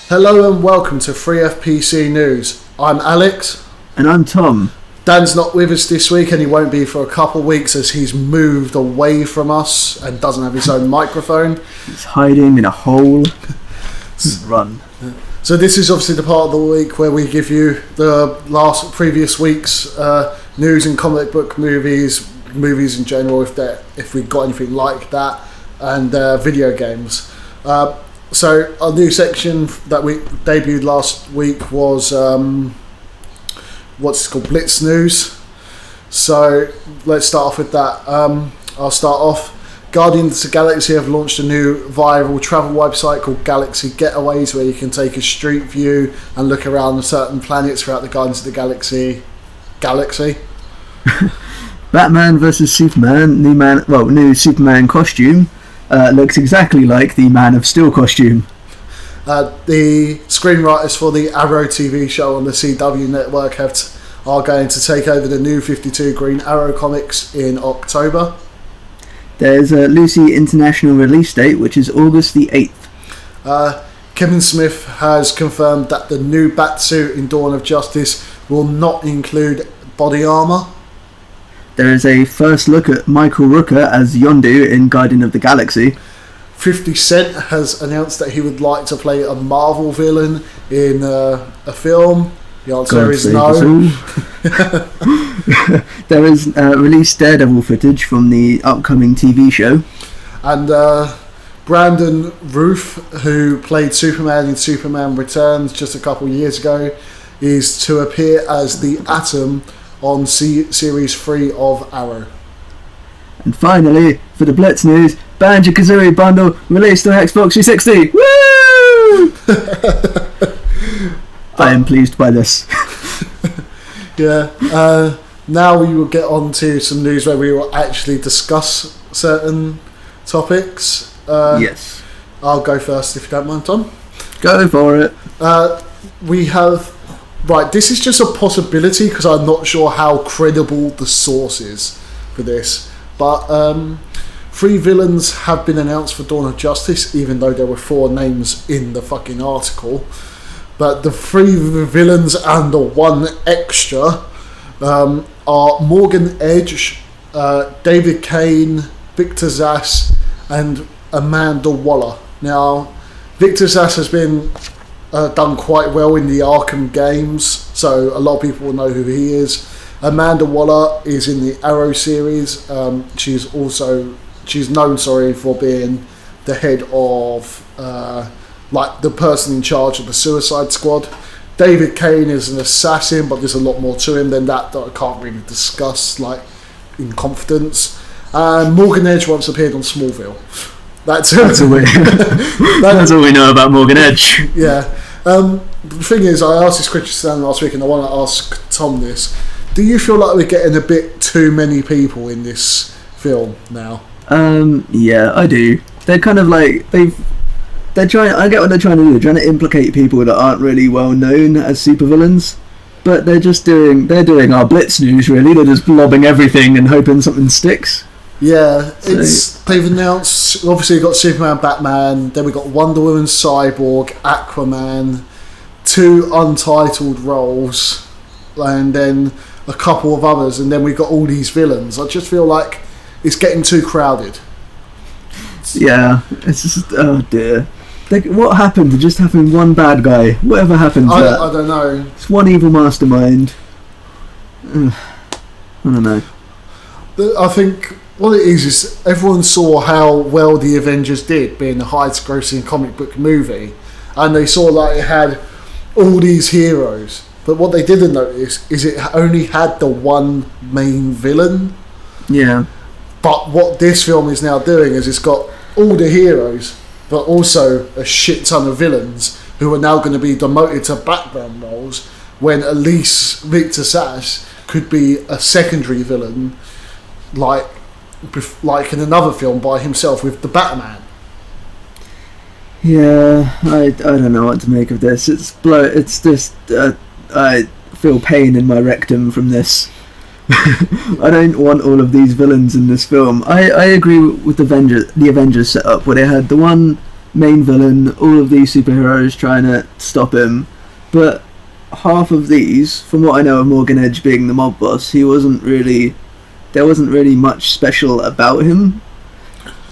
Hello and welcome to Free FPC News. I'm Alex. And I'm Tom. Dan's not with us this week and he won't be for a couple of weeks as he's moved away from us and doesn't have his own microphone. He's hiding in a hole. Run. So this is obviously the part of the week where we give you the previous week's news and comic book movies in general, if we got anything like that, and video games. So our new section that we debuted last week was what's called Blitz News. So let's start off with that. I'll start off. Guardians of the Galaxy have launched a new viral travel website called Galaxy Getaways, where you can take a street view and look around certain planets throughout the Guardians of the Galaxy galaxy. Batman vs Superman, new Superman costume looks exactly like the Man of Steel costume. The screenwriters for the Arrow TV show on the CW network are going to take over the new 52 Green Arrow comics in October. There's a Lucy international release date, which is August the 8th. Kevin Smith has confirmed that the new Batsuit in Dawn of Justice will not include body armour. There is a first look at Michael Rooker as Yondu in Guardian of the Galaxy. 50 Cent has announced that he would like to play a Marvel villain in a film. The answer is no. There is released Daredevil footage from the upcoming TV show. And Brandon Routh, who played Superman in Superman Returns just a couple of years ago, is to appear as the Atom on Series 3 of Arrow. And finally, for the Blitz News, Banjo-Kazooie bundle released on Xbox 360. Woo! I am pleased by this. Yeah. Now we will get on to some news where we will actually discuss certain topics. Yes. I'll go first if you don't mind, Tom. Go for it. We have... Right, this is just a possibility because I'm not sure how credible the source is for this. But 3 villains have been announced for Dawn of Justice, even though there were 4 names in the fucking article. But the 3 villains and the 1 extra are Morgan Edge, David Kane, Victor Zsasz, and Amanda Waller. Now, Victor Zsasz has been done quite well in the Arkham games, so a lot of people will know who he is. Amanda Waller is in the Arrow series. She's known for being the head of the person in charge of the Suicide Squad. David Kane is an assassin, but there's a lot more to him than that I can't really discuss in confidence. Morgan Edge once appeared on Smallville. That's all we know about Morgan Edge. Yeah. The thing is, I asked this question last week, and I want to ask Tom this. Do you feel like we're getting a bit too many people in this film now? Yeah, I do. They're kind of like they're trying. I get what they're trying to do. They're trying to implicate people that aren't really well known as supervillains, but they're doing our Blitz News. Really, they're just blobbing everything and hoping something sticks. Yeah, they've announced, obviously we've got Superman, Batman, then we've got Wonder Woman, Cyborg, Aquaman, 2 untitled roles, and then a couple of others, and then we've got all these villains. I just feel like it's getting too crowded. Yeah, it's just, oh dear. What happened to just having one bad guy? Whatever happened to that? I don't know. It's one evil mastermind. I don't know. I think what it is everyone saw how well the Avengers did, being the highest grossing comic book movie, and they saw it had all these heroes, but what they didn't notice is it only had the one main villain. Yeah. But what this film is now doing is it's got all the heroes, but also a shit ton of villains who are now going to be demoted to background roles, when at least Victor Zsasz could be a secondary villain, like in another film by himself with the Batman. Yeah, I don't know what to make of this. It's just I feel pain in my rectum from this. I don't want all of these villains in this film. I agree with the Avengers setup, where they had the one main villain, all of these superheroes trying to stop him, but half of these, from what I know of Morgan Edge being the mob boss, there wasn't really much special about him,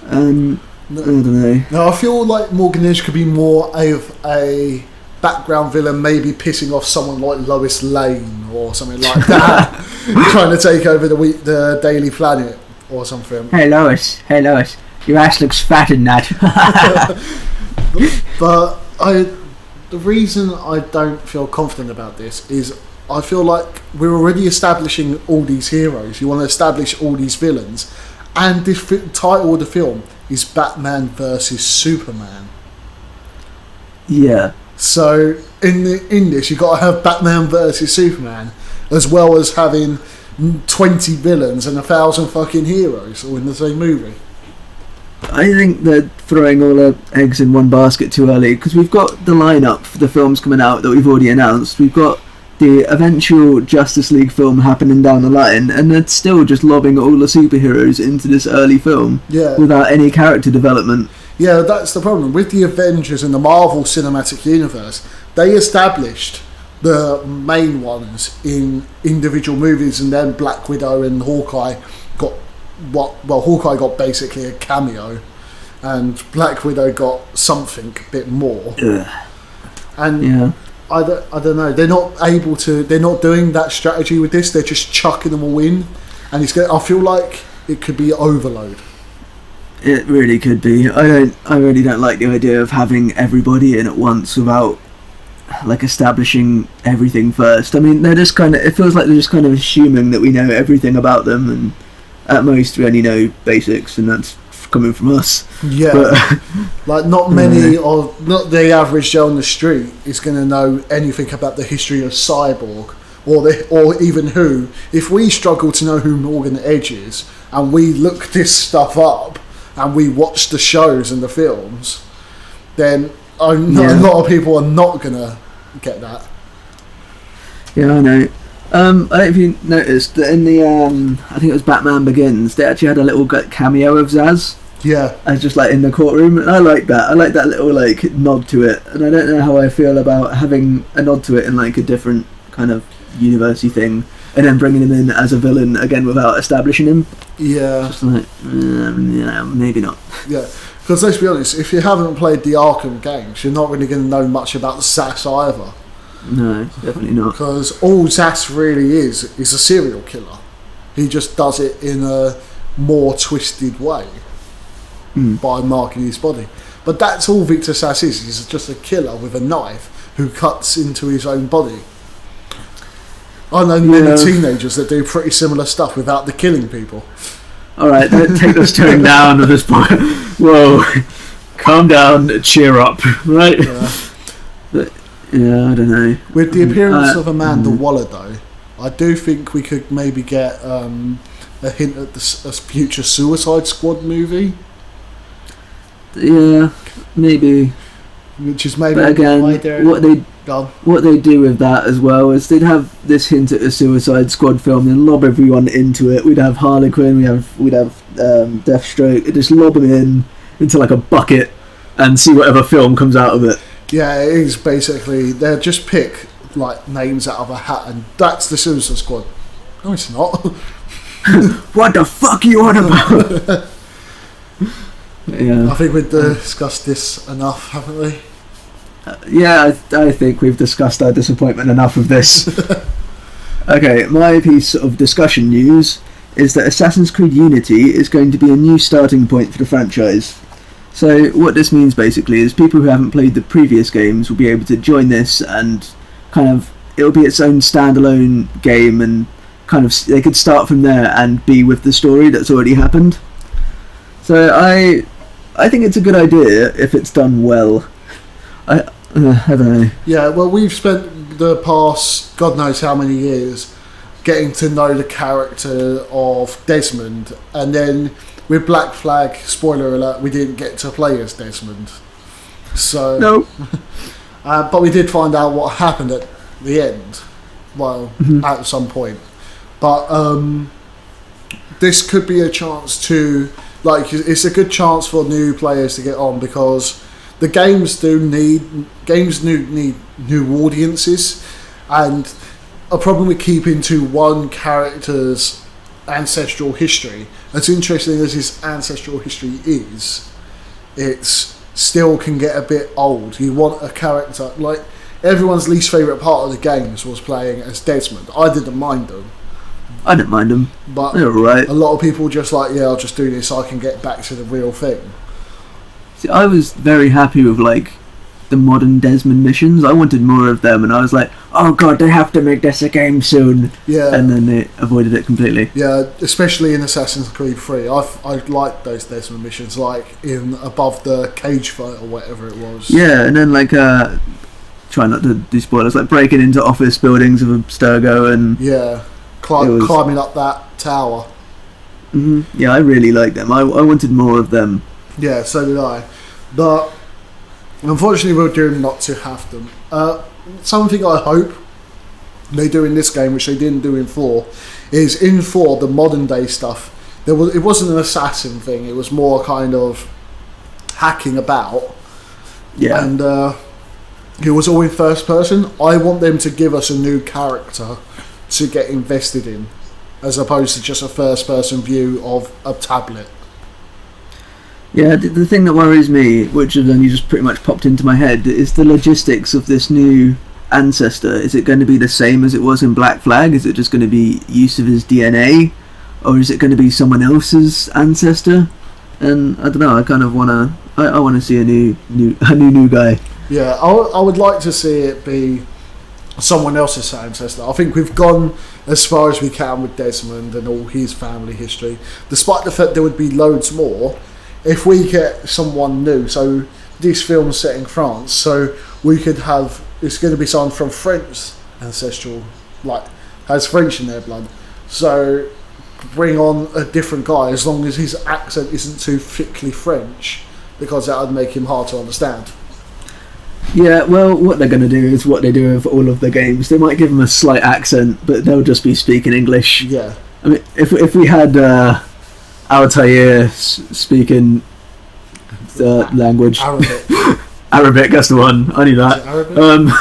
and I don't know. Now I feel like Morgan Edge could be more of a background villain, maybe pissing off someone like Lois Lane or something like that, trying to take over the Daily Planet or something. Hey Lois, your ass looks fat in that. But the reason I don't feel confident about this is I feel like we're already establishing all these heroes. You want to establish all these villains, and the title of the film is Batman versus Superman. Yeah. So in this, you've got to have Batman versus Superman, as well as having 20 villains and 1,000 fucking heroes all in the same movie. I think they're throwing all their eggs in one basket too early, because we've got the lineup for the films coming out that we've already announced. We've got the eventual Justice League film happening down the line, and they're still just lobbing all the superheroes into this early film without any character development. Yeah, that's the problem. With the Avengers and the Marvel Cinematic Universe, they established the main ones in individual movies, and then Black Widow and Hawkeye got Hawkeye got basically a cameo, and Black Widow got something a bit more. Ugh. And yeah. I don't know. They're not doing that strategy with this. They're just chucking them all in, and I feel like it could be overload. It really could be. I really don't like the idea of having everybody in at once without like establishing everything first. I mean, they're just it feels like they're just kind of assuming that we know everything about them, and at most we only know basics, and that's coming from us. Yeah, but, like not the average Joe on the street is going to know anything about the history of Cyborg or even who. If we struggle to know who Morgan Edge is, and we look this stuff up and we watch the shows and the films, then a lot of people are not going to get that. Yeah, I know. I don't know if you noticed that in the I think it was Batman Begins, they actually had a little cameo of Zaz. Yeah. As just like in the courtroom, and I like that. I like that little like nod to it, and I don't know how I feel about having a nod to it in like a different kind of university thing, and then bringing him in as a villain again without establishing him. Yeah. Just like, maybe not. Yeah, because let's be honest, if you haven't played the Arkham games, you're not really going to know much about Zsasz either. No, definitely not. Because all Zsasz really is a serial killer. He just does it in a more twisted way by marking his body. But that's all Victor Zsasz is. He's just a killer with a knife who cuts into his own body. I know many teenagers that do pretty similar stuff without the killing people. Alright, don't take this tone down at this point. Whoa, calm down, cheer up, right? But, yeah, I don't know. With the appearance of Amanda Waller, though, I do think we could maybe get a hint at a future Suicide Squad movie. Yeah, maybe. Which is maybe but again, what they do with that as well is they'd have this hint at a Suicide Squad film and lob everyone into it. We'd have Harlequin, we'd have Deathstroke, just lob them into like a bucket and see whatever film comes out of it. Yeah, it is basically they'll just pick like names out of a hat, and that's the Suicide Squad. No, it's not. What the fuck are you on about? Yeah, I think we've discussed this enough, haven't we? Yeah, I think we've discussed our disappointment enough of this. Okay, my piece of discussion news is that Assassin's Creed Unity is going to be a new starting point for the franchise. So what this means basically is people who haven't played the previous games will be able to join this, and kind of it'll be its own standalone game, and kind of they could start from there and be with the story that's already happened. So I think it's a good idea if it's done well. I don't know. Yeah, well, we've spent the past God knows how many years getting to know the character of Desmond, and then with Black Flag, spoiler alert, we didn't get to play as Desmond. So no. But we did find out what happened at the end. Well, at some point. But this could be a chance to, like, it's a good chance for new players to get on, because the games need new audiences, and a problem with keeping to one character's ancestral history, as interesting as his ancestral history is, it's still can get a bit old. You want a character like everyone's least favourite part of the games was playing as Desmond. I didn't mind them. I didn't mind them, but they're alright. A lot of people just like, yeah, I'll just do this so I can get back to the real thing. See, I was very happy with like the modern Desmond missions. I wanted more of them, and I was like, oh god, they have to make this a game soon. Yeah. And then they avoided it completely. Yeah, especially in Assassin's Creed 3. I liked those Desmond missions, like in above the cage fight or whatever it was. Yeah, and then like try not to do spoilers, like breaking into office buildings of Abstergo and yeah, climbing up that tower. Yeah, I really liked them. I wanted more of them. Yeah, so did I. But unfortunately, we're doomed not to have them. Something I hope they do in this game, which they didn't do in 4, is in 4 the modern day stuff. It wasn't an assassin thing. It was more kind of hacking about. Yeah, and it was all in first person. I want them to give us a new character to get invested in, as opposed to just a first person view of a tablet. Yeah, the thing that worries me, which has only just pretty much popped into my head, is the logistics of this new ancestor. Is it going to be the same as it was in Black Flag? Is it just going to be use of his DNA? Or is it going to be someone else's ancestor? And I don't know, I kind of want to... I want to see a new guy. Yeah, I would like to see it be someone else's ancestor. I think we've gone as far as we can with Desmond and all his family history, despite the fact there would be loads more if we get someone new. So this film's set in France, so we could have, it's going to be someone from French ancestral, like has French in their blood, so bring on a different guy as long as his accent isn't too thickly French, because that would make him hard to understand. Yeah, well, what they're going to do is what they do with all of the games. They might give him a slight accent, but they'll just be speaking English. Yeah. I mean, if we had Altair speaking the language... Arabic. Arabic, that's the one. I knew that. Arabic?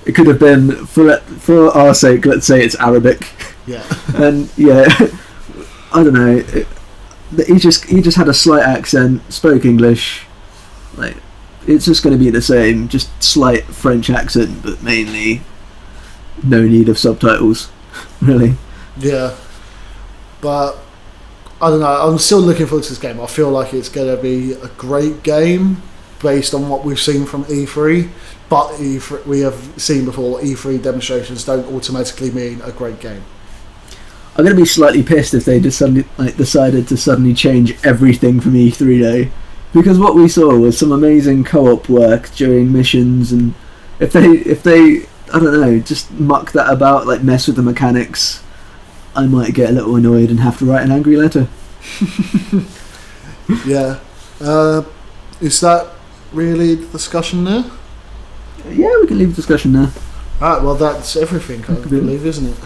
It could have been, for our sake, let's say it's Arabic. Yeah. And, yeah, I don't know. He just had a slight accent, spoke English. Like, it's just going to be the same, just slight French accent, but mainly no need of subtitles, really. Yeah. But I don't know, I'm still looking forward to this game. I feel like it's going to be a great game based on what we've seen from E3, but E3, we have seen before, E3 demonstrations don't automatically mean a great game. I'm going to be slightly pissed if they just suddenly decided to suddenly change everything from E3 Day, because what we saw was some amazing co-op work during missions, and if they I don't know, just muck that about, like mess with the mechanics, I might get a little annoyed and have to write an angry letter. Yeah. Is that really the discussion there? Yeah, we can leave the discussion there. Alright, well that's everything, I believe, isn't it?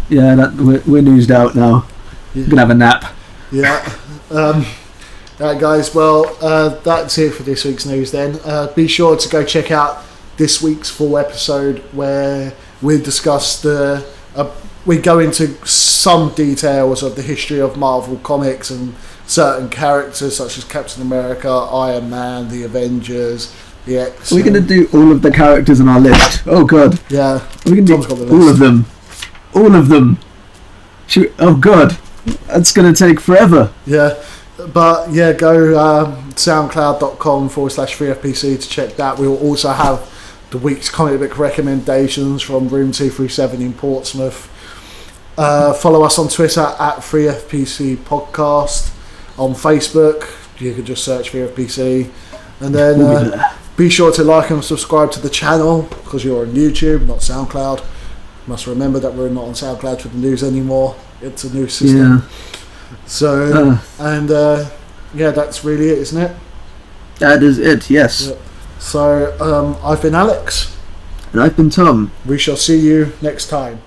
Yeah, we're newsed out now. Yeah. We're going to have a nap. Yeah. Alright guys, well that's it for this week's news then. Be sure to go check out this week's full episode where we discuss we go into some details of the history of Marvel Comics and certain characters such as Captain America, Iron Man, the Avengers, the X. We're going to do all of the characters on our list. Oh god. Yeah. We can do all of them. All of them. Oh god. That's going to take forever. Yeah. But yeah, go soundcloud.com/3fpc to check that. We will also have the week's comic book recommendations from Room 237 in Portsmouth. Follow us on Twitter at 3FPC Podcast. On Facebook, you can just search 3FPC. And then be sure to like and subscribe to the channel because you're on YouTube, not SoundCloud. Must remember that we're not on SoundCloud for the news anymore. It's a new system. Yeah. So, yeah, that's really it, isn't it? That is it, yes. Yep. So, I've been Alex. And I've been Tom. We shall see you next time.